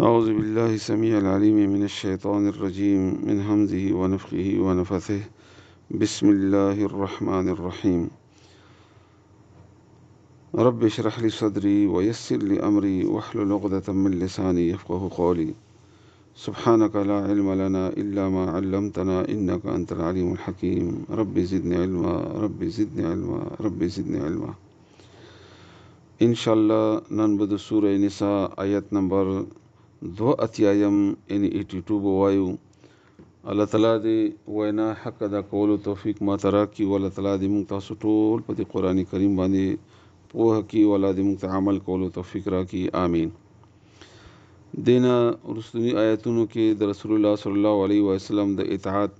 أعوذ بالله السميع العليم من الشيطان الرجيم من همزه ونفخه ونفثه بسم الله الرحمن الرحيم رب اشرح لي صدري ويسر لي أمري واحلل عقدة من لساني يفقه قولي سبحانك لا علم لنا إلا ما علمتنا إنك أنت العليم الحكيم رب زدني علما رب زدني علما رب زدني علما إن شاء الله ننبذ سورة نساء آيات نمبر 2 اتیایم یعنی 82 بوایو. الله تعالی دې وینا حق ادا کولو توفیق ما ته راکړي او الله تعالی دې موږ تاسو ټول په دې قرآن کریم باندې پوهه کړي او الله دې موږ ته عمل کولو توفیق راکړي آمین. دینا رسولي آیاتونو کې د رسول الله صلی الله علیه وسلم د اطاعت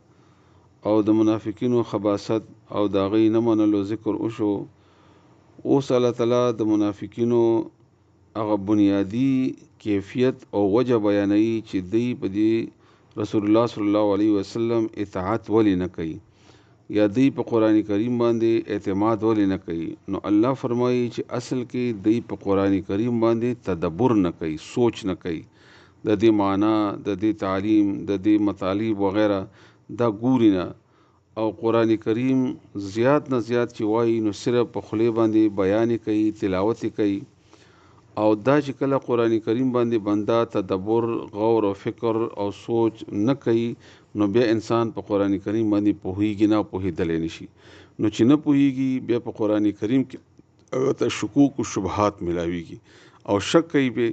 او د منافقینو خباثت او د هغې نه منلو ذکر وشو. اوس الله تعالی د منافقینو هغه بنیادی کیفیت او وجه بیانوي چې دوی په دې رسول الله صلی الله علیه وسلم اطاعت ولې نه کوي یا دوی په قرآن کریم باندې اعتماد ولې نه کوي. نو الله فرمایي چې اصل کې دوی په قرآن کریم باندې تدبر نه کوي، سوچ نه کوي، د دې معنا، د دې تعلیم، د دې مطالب وغیرہ دا ګوري نه. او قرآن کریم زیات نه زیات چې وایي نو صرف په خولې باندې بیان کوي، تلاوت کوي. او دا چې کله قرآن کریم باندې بنده تدبر، غور او فکر او سوچ نه کوي نو بیا انسان په قرآن کریم باندې پوهیږي نه، پوهېدلی نشي. نو چې نه پوهیږي بیا په قرآن کریم کې هغه ته شکوک او شبهات ملاویږي او شک کوي به،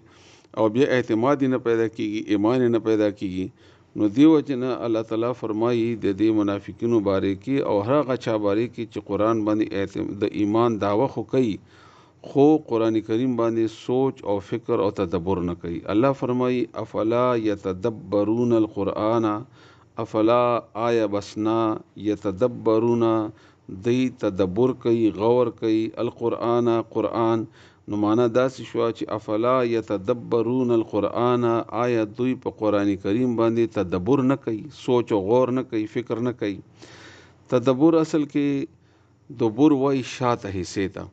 او بیا اعتماد نه پیدا کیږي، ایمان نه پیدا کیږي. نو دیو جن الله تعالی فرمایي د دې منافقینو باره کې او هغه چا باره کې چې قرآن باندې د ایمان دعوه خو کوي خو قرآن کریم باندې سوچ او فکر او تدبر نه کوي. الله فرمایي افلا یتدبرون القرآن، افلا آیا بسنا یتدبرون دی تدبر کوي، غور کوي، القرآن قرآن. نو معنا داسې شو چې افلا یتدبرون القرآن، آیا دوی په قرآن کریم باندې تدبر نه کوي، سوچ او غور نه کوي، فکر نه کوي. تدبر اصل کې دبر وای شاته حصے ته،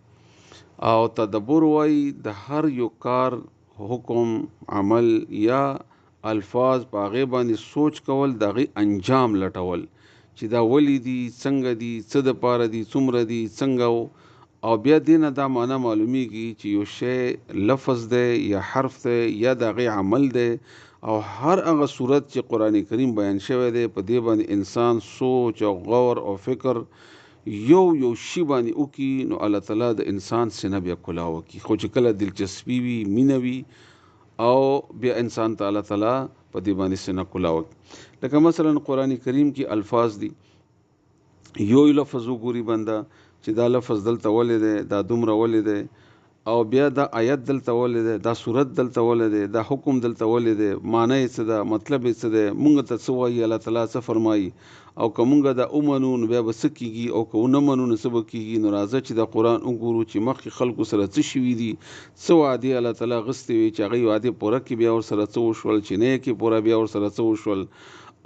او تدبر وای د هر یو کار، حکم، عمل یا الفاظ په هغې باندې سوچ کول، د هغې انجام لټول چې دا ولی دي، څنګه دي، څه دپاره دي، څومره دي، څنګه. او بیا دې نه دا معنا معلومیږي چې یو شی لفظ دی یا حرف دی یا د هغې عمل دی. او هر هغه صورت چې قرآن کریم بیان شوی دی په دې باندې انسان سوچ او غور او فکر یو شی باندې وکي نو الله تعالی د انسان سینه بیا کلاو کی. خو چې کله دلچسپي وي، مینه وي، او بیا انسان ته الله تعالی په دې باندې سینه کلاو کی. لکه مثلا قرآن کریم کې الفاظ دي، یو لفظ وګوري بنده چې دا لفظ دلته ولې دی، دا دومره ولې دی، او بیا دا آیت دلته ولې دی، دا صورت دلته ولې دی، دا حکم دلته ولې دی، معنی یې څه ده، مطلب یې څه دی، مونږ ته څه وایي، الله تعالی څه فرمایي. او که مونږ دا ومنو نو بیا به څه کېږي، او که ونه منو نو څه به کېږي. نو راځه چې دا قرآن وګورو چې مخکې خلکو سره څه شوي دي، څه وعدې الله تعالی غوښتې وي چې هغې وعدې پوره کړي، بیا ورسره څه وشول، چې نه یې کړي پوره بیا ورسره څه وشول.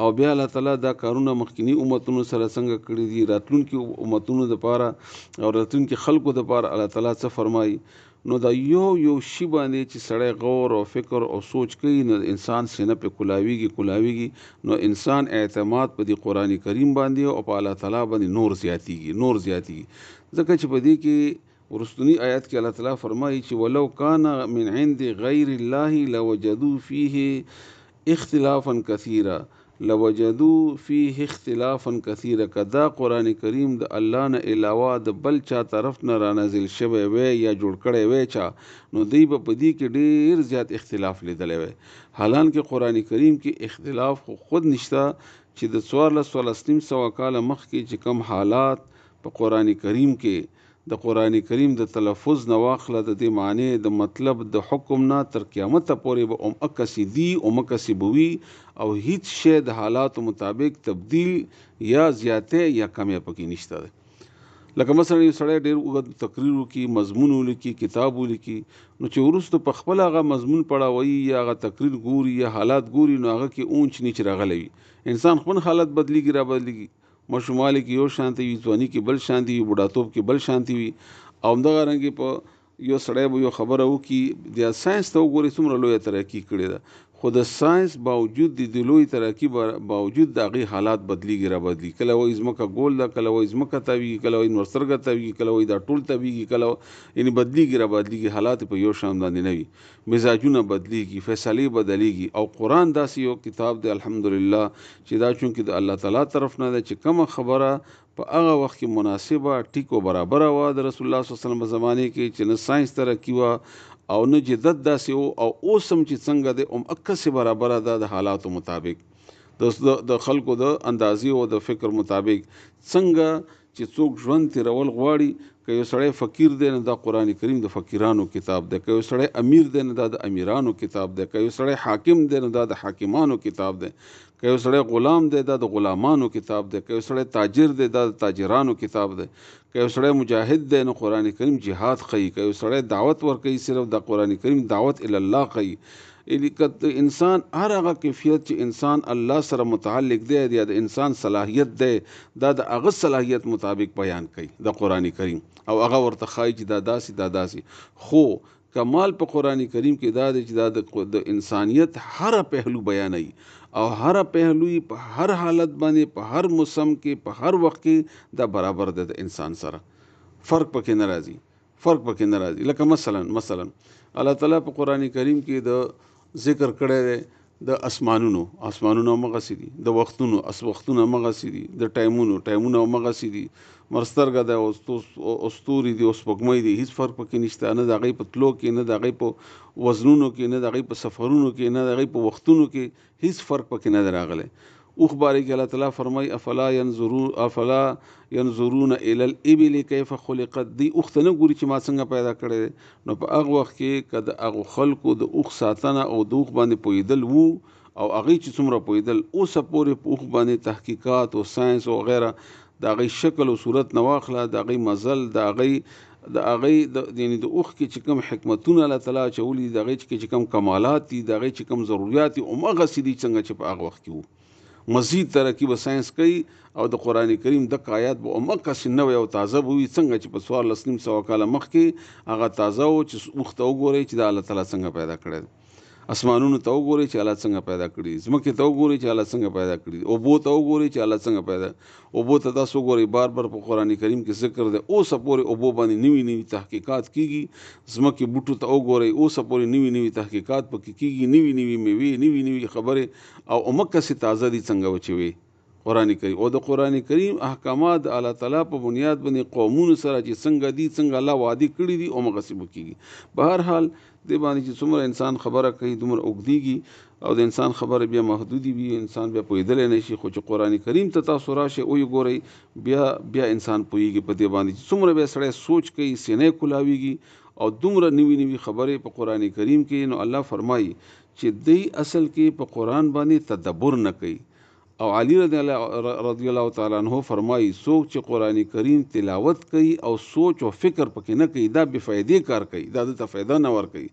او بیا الله تعالی دا کارونه مخکینی امتونو سره څنګه کړي دي، راتلونکي امتونو دپاره او راتلونکي خلکو دپاره الله تعالی څه فرمایي. نو دا یو شی باندې چې سړی غور او فکر او سوچ کوي نو انسان سینه په کلاویږي. نو انسان اعتماد په دې قرآن کریم باندې او په الله تعالی باندې نور زیاتیږي. ځکه چې په دې کې ورستنی آیات کې الله تعالی فرمایي چې ولو کان من عند غیر الله لوجدوا فيه اختلافا کثیرا، کدا قرآن کریم د الله نه علاوه د بل چا طرف نه را نازل شوی وی یا جوړ کړی وی چا، نو دوی به په دې کې ډیر زیات اختلاف لیدلی وی. حالانکه قرآن کریم کې اختلاف خو خود نشته چې د 1400 کاله مخکې چې کم حالات په قرآن کریم کې د قرآن کریم د تلفظ نه واخله، د دې معنی، د مطلب، د حکم نه تر قیامت پورې به اکسی دي او مکسی بوي، او هیڅ شی د حالاتو مطابق تبدیل یا زیاته یا کمی پکې نشته ده. لکه مثلا یو سړی ډیر اوږد تقریر وکړي، مضمون ولیکي، کتاب ولیکي، نو چې وروسته په خپل هغه مضمون پړاوي یا هغه تقریر ګوري یا حالات ګوري نو هغه کې اونچ نیچ راغلی وي. انسان خپل حالت بدلیږي، را بدلیږي، ماشوموالی کې یو شانتي وي، ځواني کې بل شانتي وي، بوډاتوب کې بل شانتي وي. او همدغه رنګې په یو سړی به یو خبره وکړي، د ساینس ته وګورئ څومره لویه ترقي کړې ده، خو د ساينس باوجود د لوی ترقی باوجود د هغې حالات بدلیږي را بدلی. کله وایي ځمکه ګول ده، کله وایي ځمکه تاویږي، کله وایي نور سترګه تاویږي، کله وایي دا ټول تاویږي، کله یعنی بدلیږي را بدلیږي. حالات په یو شان باندې نه وي، مزاجونه بدلیږي، فیصلې بدلیږي. او قرآن داسې یو کتاب دی الحمدلله چې دا چونکې د الله تعالی طرف نه ده چې کومه خبره په هغه وخت کې مناسبه ټیک او برابره وه د رسول الله صلی الله علیه وسلم په زمانې کې چې نه ساينس ترقي وه او نه جدت داسې و، او اوس هم چې څنګه دی عکسې برابره ده د حالاتو مطابق، د خلکو د اندازې او د فکر مطابق. څنګه چې څوک ژوند تیرول غواړي، که یو سړی فقیر دی نو دا قرآن کریم د فقیرانو کتاب دی، که یو سړی امیر دی نو دا د امیرانو کتاب دی، که یو سړی حاکم دی نو دا د حاکمانو کتاب دی، که یو سړی غلام دی دا د غلامانو کتاب دی، که یو سړی تاجر دی دا د تاجرانو کتاب دی، که یو سړی مجاهد دی نو قرآن کریم جهاد ښیي، که یو سړی دعوت ورکوي صرف د قرآن کریم دعوت الله ښیي. یعنی که انسان هر هغه کیفیت چې انسان الله سره متعلق دی یا د انسان صلاحیت دی دا د هغه صلاحیت مطابق بیان کوي د قرآن کریم، او هغه ورته ښایي چې دا داسې دا داسې. خو کمال په قرآن کریم کې دا دی چې دا د انسانیت هر پهلو بیانوي، او هر پهلوی په هر حالت باندې په هر موسم کې په هر وخت کې دا برابر دی د انسان سره، فرق پکې نه راځي، فرق پکې نه راځي. لکه مثلا الله تعالی په قرآن کریم کې د ذکر کړی دی د اسمانونو همغسې دي، د وختونو همغسې دي، د ټایمونو همغسې دي، مرسترګه ده او ستوري دي او سپوږمۍ دي، هیڅ فرق پکې نشته، نه د هغې په تلو کې، نه د هغې په وزنونو کې، نه د هغې په سفرونو کې، نه د هغې په وختونو کې، هیڅ فرق پکې نه دی راغلی. اوښ باره کې الله تعالی فرمایي افلا ینظرون الی الابل کیف خلقت. دی اوښ ته نه ګوري چې ما څنګه پیدا کړی دی. نو په هغه وخت کې که د هغو خلکو د اوښ ساتنه او د اوښ باندې پوهېدل وو، او هغوی چې څومره پوهېدل، اوسه پورې په اوښ باندې تحقیقات او ساینس او غیره د هغوی شکل او صورت نه واخله، د هغوی مزل، د هغوی یعنی د اوښ کې چې کوم حکمتونه الله تعالی اچولي دي، د هغوی چې کوم کمالات دي، د هغوی چې کوم ضروریات دي، همغسې دي څنګه چې په هغه وخت کې وو. مزید ترقی به ساينس کوي او د قرآن کریم د آیات به همغسې نوی او تازه به وي څنګه چې په 1400 کاله مخکې هغه تازه و. چې اوښ ته وګورئ چې د الله تعالی څنګه پیدا کړی دی، اسمانونو ته وګورئ چې الله څنګه پیدا کړي، ځمکې ته وګورئ چې الله څنګه پیدا کړي، اوبو ته وګورئ چې الله څنګه پیدا. اوبو ته تاسو وګورئ بار په قرآن کریم کې ذکر دی، اوسه پورې اوبو باندې نوي تحقیقات کیږي. ځمکې بوټو ته وګورئ، اوسه پورې نوي تحقیقات پکې کیږي، نوي میوې، نوي خبرې، او همغسې تازه دي څنګه چې وي قرآن کریم. او د قرآن کریم احکامات د الله تعالی په بنیاد باندې قومونو سره چې څنګه دي، څنګه الله وعده کړي دي، همغسې به کیږي. په هر حال دې باندې چې څومره انسان خبره کوي دومره اوږدېږي، او د انسان خبره بیا محدودې وي، انسان بیا پوهېدلی نه شي. خو چې قرآن کریم ته تاسو راشئ او یې ګورئ، بیا انسان پوهېږي په دې باندې چې څومره بیا سړی سوچ کوي، سینه کولاویږي، او دومره نوي خبرې په قرآن کریم کې. نو الله فرمایي چې دی اصل کې په قرآن باندې تدبر نه کوي. او علی رضی الله تعالی عنہ فرمایي څوک چې قرآن کریم تلاوت کوي او سوچ او فکر پکې نه کوي، دا بې فایدې کار کوي، دا دته فایده نه ورکوي.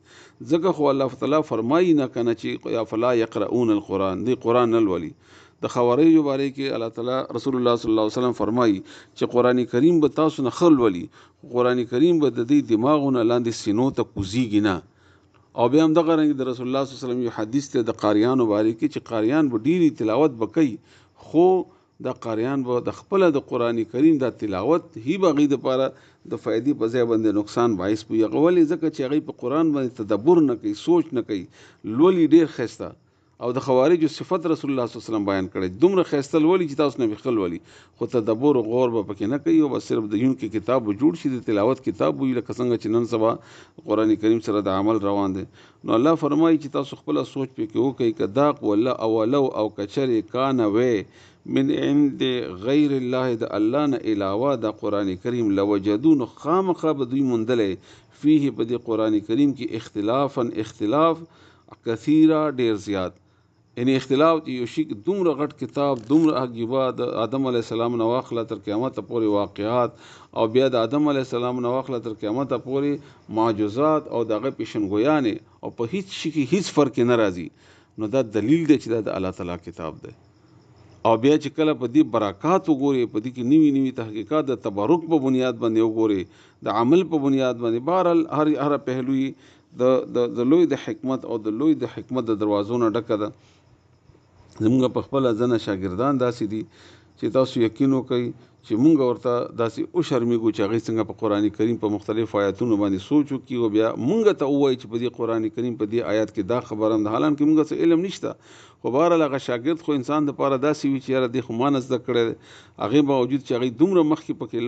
ځکه خو الله تعالی فرمایي نه کنه چې فلا یقرؤون القرآن، دی قرآن نه لولي. د خوارجو باره کې الله تعالی رسول الله صلی الله علیه وسلم فرمایي چې قرآن کریم به تاسو نه ښه لولي، قرآن کریم به د دې دماغونه لاندې سینو ته کوزیږي نه. او بیا هم دغه رنګ د رسول الله صلی الله علیه وسلم یو حدیث ته د قاریانو باره کې چې قاریان به ډېرې تلاوت به کوي، خو د قاریان به د خپله د قرآن کریم د تلاوت هی به هغوی دپاره د فایدې په ځای باندې نقصان باعث وي. هغه ولې؟ ځکه چې هغوی په قرآن باندې تدبر نه کوي، سوچ نه کوي، لولي ډېر ښایسته. او د خوارجو صفت رسول الله صلی الله علیه وسلم بیان کړی، دومره ښایسته لولي چې تاسو نه به ښه لولي، خو تدبر او غور به پکې نه کوي، او بس صرف د یون کې کتاب به جوړ شي، د تلاوت کتاب وي، لکه څنګه چې نن سبا قرآن کریم سره د عمل روان دی. نو الله فرمایي چې تاسو خپله سوچ پکې وکړئ که دا ولو او کچرې کانه وی من عند غیر الله، د الله نه علاوه د قرآن کریم لوجدون، خامخا به دوی موندلی فيه په دې قرآن کریم کې اختلاف کثیره، ډېر زیات. یعنی اختلاف یو شي دومره غټ کتاب، دومره عجیبه، د آدم علیه السلام نه واخله تر قیامته پورې واقعات، او بیا د آدم علیه السلام نه واخله تر قیامته پورې معجزات او د هغه پیشنګویانې، او په هیڅ شي کې هیڅ فرق نه راځي. نو دا دلیل دی چې دا د الله تعالی کتاب دی. او بیا چې کله په دې برکات وګورئ، په دې کې نوي تحقیقات د تبرک په بنیاد باندې وګورئ، د عمل په بنیاد باندې، بهرحال هر پهلوی د لوی د حکمت او د لوی د حکمت د دروازو نه ډکه ده. زمونږ په خپل ځنه شاګردان داسې دي چې تاسو یقین وکئ چې مونږ ورته داسې او شرمېږو چې هغې څنګه په قرآن کریم په مختلفو آیاتونو باندې سوچ وکړي او بیا مونږ ته ووایي چې په دې قرآن کریم په دې آیات کې دا خبره هم ده، حالانکه مونږ څه علم نشته. خو بهرحال هغه شاګرد خو انسان دپاره داسې وي چې یاره دې خو ما نه زده کړی دی، هغې باوجود چې هغې دومره مخکې پکې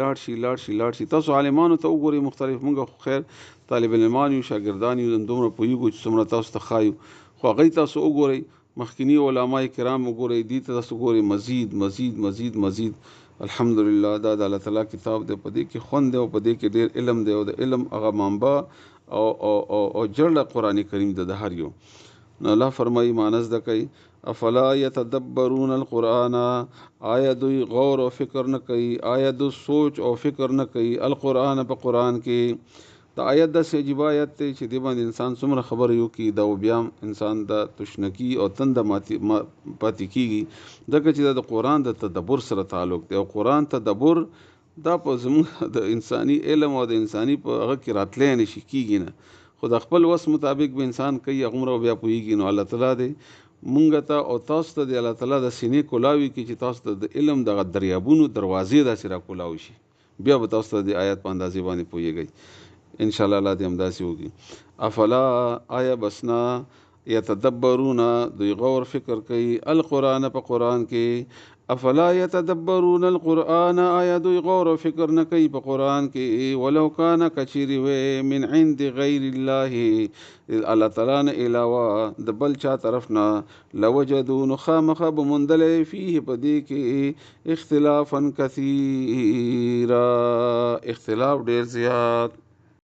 لاړ شي. تاسو عالمانو ته وګورئ مختلف، مونږ خو خیر طالب علمان یو، شاګردان یو، دومره پوهېږو چې څومره تاسو ته ښایو، خو هغې تاسو وګورئ مخکینی علماء کرام وګورئ، دې ته تاسو ګورئ مزید. الحمدلله دا د الله تعالی کتاب دی، په دې کې خوند دی او په دې کې ډېر علم دی او د علم هغه منبع او جړه قرآن کریم د هر یو. نو الله فرمایي مانس د کوي افلا یتدبرون القرآن، آیا دوی غور او فکر نه کوي، آیا دوی سوچ او فکر نه کوي القرآن په قرآن کې. دا آیت داسې عجیبه آیت دی چې دې باندې انسان څومره خبرې وکړي دا بیا انسان د تشنکي او تنده پاتې کېږي، ځکه چې دا د قرآن د تدبر سره تعلق دی او قرآن تدبر دا په زموږ د انساني علم او د انساني په هغه کې راتلی نشي کېږي نه، خو د خپل وس مطابق به انسان کوي هغومره بیا پوهېږي. نو الله تعالی دی مونږ ته او تاسو ته د الله تعالی د سینې کولاوي کې چې تاسو ته د علم دغه دریابونو دروازې داسې را کولاو شي، بیا به تاسو ته د آیات په اندازې باندې پوهېږئ ان شاء الله. الله دې همداسې وکړي. افلا آیا بسنا یتدبرون دوی غور فکر کوي القرآن په قرآن کې، افلا یتدبرون القرآن آیا دوی غور و فکر نه کوي په قرآن کې، ولو کان کچیرې وی من عند غیر الله الله تعالی نه علاوه د بل چا طرف نه، لوجدوا نو خامخا به موندلی فیه په دې کې اختلافا کثیرا اختلاف ډېر زیات.